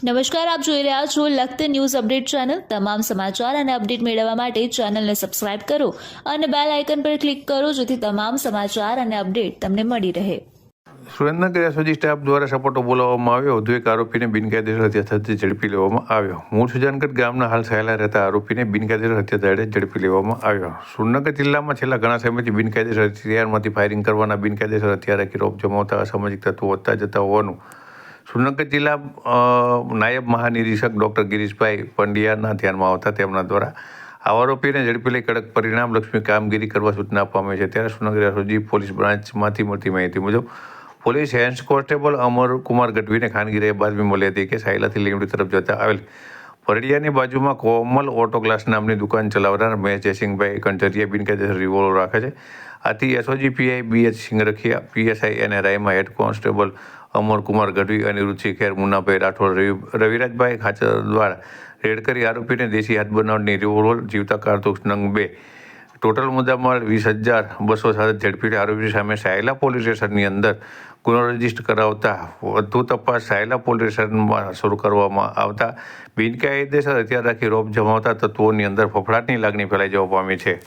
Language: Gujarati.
નમસ્કાર, આપ જોઈ રહ્યા છો લખત ન્યૂઝ અપડેટ ચેનલ। તમામ સમાચાર અને અપડેટ મેળવવા માટે ચેનલને સબસ્ક્રાઇબ કરો અને બેલ આઇકન પર ક્લિક કરો જેથી તમામ સમાચાર અને અપડેટ તમને મળી રહે। સુરેન્દ્રનગર એસઓજી સ્ટાફ દ્વારા સપાટો બોલાવવામાં આવ્યો। વધુ એક આરોપીને બિનકાયદેસર હત્યાથી ઝડપી લેવામાં આવ્યો। મૂળ સુજાનગઢ ગામના હાલ સહેલા રહેતા આરોપીને બિનકાયદેસર હત્યા ઝડપી લેવામાં આવ્યો। સુરેન્દ્રનગર જિલ્લામાં છેલ્લા ઘણા સમયથી બિનકાયદેસર હથિયારમાંથી ફાયરિંગ કરવાના બિનકાયદેસર હથિયાર રાખી રોપ જમાવતા અસામાજિક તત્વો વધતા જતા હોવાનું સુરેન્દ્રનગર જિલ્લા નાયબ મહાનિરીક્ષક ડૉક્ટર ગિરીશભાઈ પંડ્યાના ધ્યાનમાં આવતા તેમના દ્વારા આરોપીને ઝડપી લઈ કડક પરિણામલક્ષી કામગીરી કરવા સૂચના આપવામાં આવી છે। ત્યારે સુરેન્દ્રનગર એસઓજી પોલીસ બ્રાન્ચમાંથી મળતી માહિતી મુજબ પોલીસ હેડ કોન્સ્ટેબલ અમરકુમાર ગઢવીને ખાનગી બાતમી મળી હતી કે સાયલાથી લીંબડી તરફ જતા આવેલ પરડિયાની બાજુમાં કોમલ ઓટો ગ્લાસ નામની દુકાન ચલાવનાર મહેશ જયસિંહભાઈ કંચરિયા બિનકાયદેસર રિવોલ્વર રાખે છે। આથી એસઓજી પીઆઈ BH સિંગરખિયા, પીએસઆઈ અને રાયમાં હેડ કોન્સ્ટેબલ અમરકુમાર ગઢવી, અનિરુદ્ધ ખેર, મુન્નાભાઈ રાઠોડ, રવિરાજભાઈ ખાચર દ્વારા રેડ કરી આરોપીને દેશી હાથ બનાવટની રિવોલ્વર, જીવતા કારતૂસ નંગ 2 ટોટલ મુદ્દામાલ 20,200 સાથે ઝડપી આરોપી સામે સાયલા પોલીસ સ્ટેશનની અંદર ગુનો રજીસ્ટર કરાવતા વધુ તપાસ સાયલા પોલીસ સ્ટેશનમાં શરૂ કરવામાં આવતા બિનકાયદેસર હથિયાર રાખી રોપ જમાવતા તત્વોની અંદર ફફડાટની લાગણી ફેલાઈ જવા પામી છે।